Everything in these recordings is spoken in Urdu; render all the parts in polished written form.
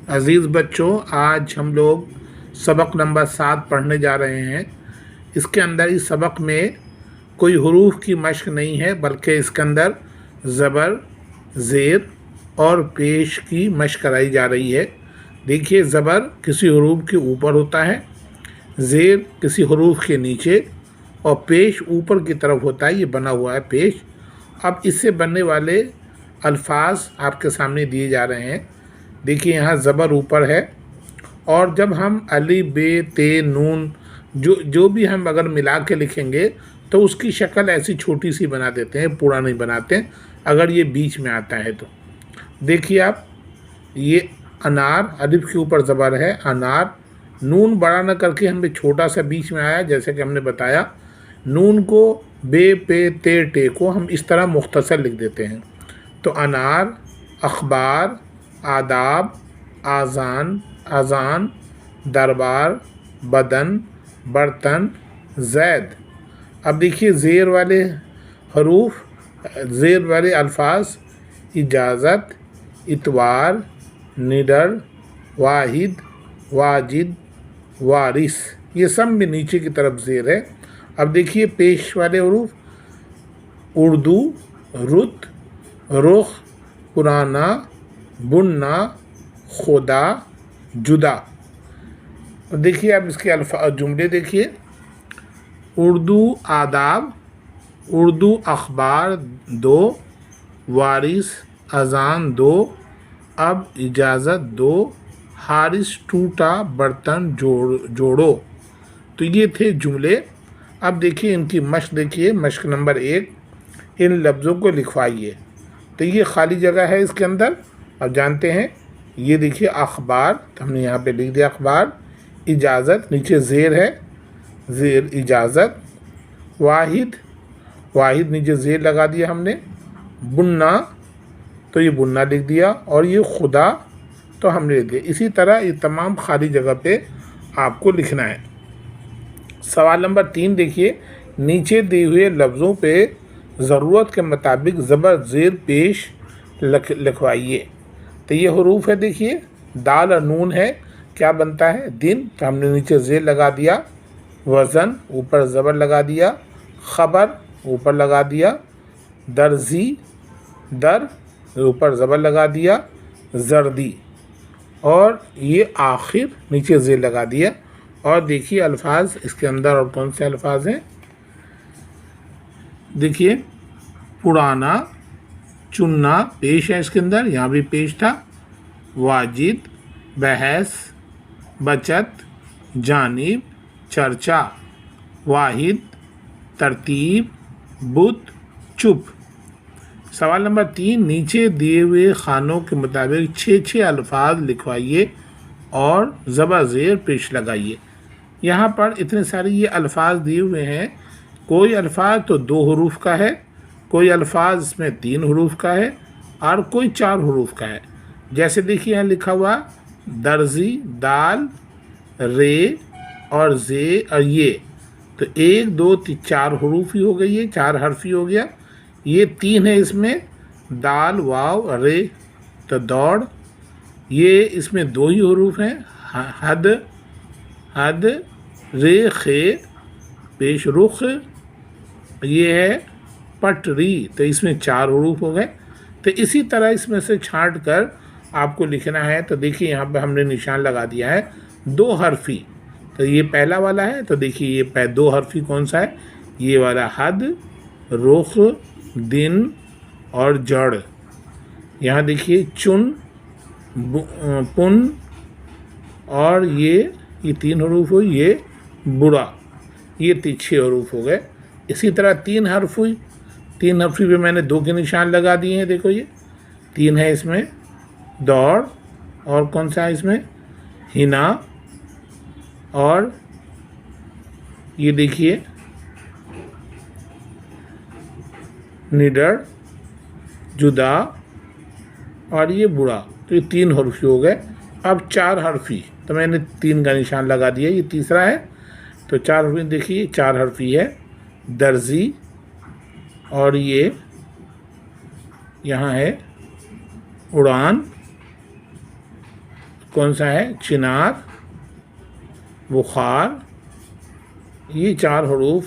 عزیز بچوں، آج ہم لوگ سبق نمبر 7 پڑھنے جا رہے ہیں۔ اس کے اندر اس سبق میں کوئی حروف کی مشق نہیں ہے، بلکہ اس کے اندر زبر، زیر اور پیش کی مشق کرائی جا رہی ہے۔ دیکھیے، زبر کسی حروف کے اوپر ہوتا ہے، زیر کسی حروف کے نیچے اور پیش اوپر کی طرف ہوتا ہے۔ یہ بنا ہوا ہے پیش۔ اب اس سے بننے والے الفاظ آپ کے سامنے دیے جا رہے ہیں۔ دیکھیے، یہاں زبر اوپر ہے، اور جب ہم الف ب ت نون جو بھی ہم اگر ملا کے لکھیں گے تو اس کی شکل ایسی چھوٹی سی بنا دیتے ہیں، پورا نہیں بناتے اگر یہ بیچ میں آتا ہے تو۔ دیکھیے آپ، یہ انار، الف کے اوپر زبر ہے انار، نون بڑا نہ کر کے ہمیں چھوٹا سا بیچ میں آیا، جیسے کہ ہم نے بتایا۔ نون کو بے پے تے ٹے کو ہم اس طرح مختصر لکھ دیتے ہیں۔ تو انار، اخبار، آداب، اذان، دربار، بدن، برتن، زید۔ اب دیکھیے زیر والے حروف، زیر والے الفاظ: اجازت، اتوار، نڈر، واحد، واجد، وارث۔ یہ سب میں نیچے کی طرف زیر ہے۔ اب دیکھیے پیش والے حروف: اردو، رت، رخ، پرانا، بننا، خدا، جدا۔ دیکھیے اب اس کے جملے دیکھیے: اردو آداب، اردو اخبار 2، وارث اذان 2، اب اجازت 2، حارث ٹوٹا برتن جوڑو۔ تو یہ تھے جملے۔ اب دیکھیے ان کی مشق دیکھیے، مشق نمبر 1: ان لفظوں کو لکھوائیے۔ تو یہ خالی جگہ ہے اس کے اندر۔ اب جانتے ہیں، یہ دیکھیے اخبار، تو ہم نے یہاں پہ لکھ دیا اخبار۔ اجازت، نیچے زیر ہے، زیر اجازت۔ واحد نیچے زیر لگا دیا ہم نے۔ بننا، تو یہ بننا لکھ دیا، اور یہ خدا تو ہم نے لکھ دیا۔ اسی طرح یہ تمام خالی جگہ پہ آپ کو لکھنا ہے۔ سوال نمبر 3 دیکھیے: نیچے دیے ہوئے لفظوں پہ ضرورت کے مطابق زبر زیر پیش لکھوائیے۔ تو یہ حروف ہے، دیکھیے دال اور نون ہے، کیا بنتا ہے؟ دن، تو ہم نے نیچے زیر لگا دیا۔ وزن، اوپر زبر لگا دیا۔ خبر، اوپر لگا دیا۔ درزی، در، اوپر زبر لگا دیا۔ زردی، اور یہ آخر نیچے زیر لگا دیا۔ اور دیکھیے الفاظ اس کے اندر اور کون سے الفاظ ہیں۔ دیکھیے پرانا، چننا، پیش ہے اس کے اندر، یہاں بھی پیش تھا۔ واجد، بحث، بچت، جانب، چرچا۔ واحد، ترتیب، بت، چپ۔ سوال نمبر 3: نیچے دیے ہوئے خانوں کے مطابق 6 الفاظ لکھوائیے اور زبر زیر پیش لگائیے۔ یہاں پر اتنے سارے یہ الفاظ دیے ہوئے ہیں، کوئی الفاظ تو 2 حروف کا ہے، کوئی الفاظ اس میں 3 حروف کا ہے، اور کوئی 4 حروف کا ہے۔ جیسے دیکھیے یہاں لکھا ہوا درزی، دال، رے اور زے اور یہ، تو 1 2 3 4 حروف ہی ہو گئی ہے، 4 حرف ہی ہو گیا۔ یہ 3 ہے اس میں، دال، واو، رے، تو دوڑ۔ یہ اس میں 2 ہی حروف ہیں، حد، رے، خے، پیش رخ۔ یہ ہے پٹری، تو اس میں 4 حروف ہو گئے۔ تو اسی طرح اس میں سے چھانٹ کر آپ کو لکھنا ہے۔ تو دیکھیے یہاں پہ ہم نے نشان لگا دیا ہے 2 حرفی۔ تو یہ پہلا والا ہے، تو دیکھیے یہ 2 حرفی کون سا ہے؟ یہ والا حد، رخ، دن اور جڑ۔ یہاں دیکھیے چن، پن، اور یہ 3 حروف ہوئی، یہ برا، یہ 6 حروف ہو گئے۔ اسی طرح 3 حرف ہوئی، 3 حرفی پہ میں نے 2 کے نشان لگا دیے ہیں۔ دیکھو یہ 3 ہے اس میں، دوڑ، اور کون سا ہے اس میں؟ ہنا، اور یہ دیکھیے نڈر، جدا، اور یہ برا۔ تو یہ 3 حرفی ہو گئے۔ اب 4 حرفی، تو میں نے 3 کا نشان لگا دیا، یہ تیسرا ہے۔ تو 4 حرفی دیکھیے، 4 حرفی ہے، درزی، اور یہ یہاں ہے اڑان، کون سا ہے؟ چنار، بخار، یہ 4 حروف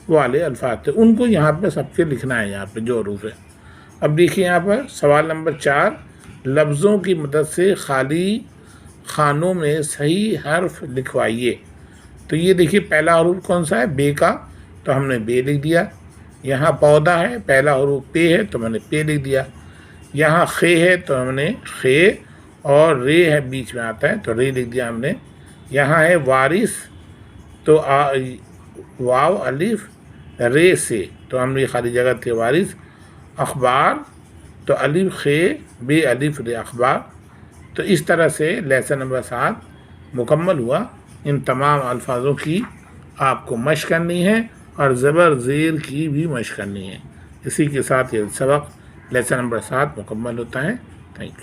والے الفاظ تھے، ان کو یہاں پہ سب کے لکھنا ہے یہاں پہ جو حروف ہے۔ اب دیکھیے یہاں پر سوال نمبر 4، لفظوں کی مدد سے خالی خانوں میں صحیح حرف لکھوائیے۔ تو یہ دیکھیے پہلا حروف کون سا ہے؟ بے کا، تو ہم نے بے لکھ دیا۔ یہاں پودا ہے، پہلا حروف پے ہے تو میں نے پے لکھ دیا۔ یہاں خے ہے تو ہم نے خے، اور رے ہے بیچ میں آتا ہے تو رے لکھ دیا ہم نے۔ یہاں ہے وارث تو واو الف رے سے، تو ہم نے خالی جگہ تھے وارث۔ اخبار تو الف خے بے الف رے اخبار۔ تو اس طرح سے لیسن نمبر 7 مکمل ہوا۔ ان تمام الفاظوں کی آپ کو مشق کرنی ہے اور زبر زیر کی بھی مشق کرنی ہے۔ اسی کے ساتھ یہ سبق لیسن نمبر 7 مکمل ہوتا ہے۔ Thank you.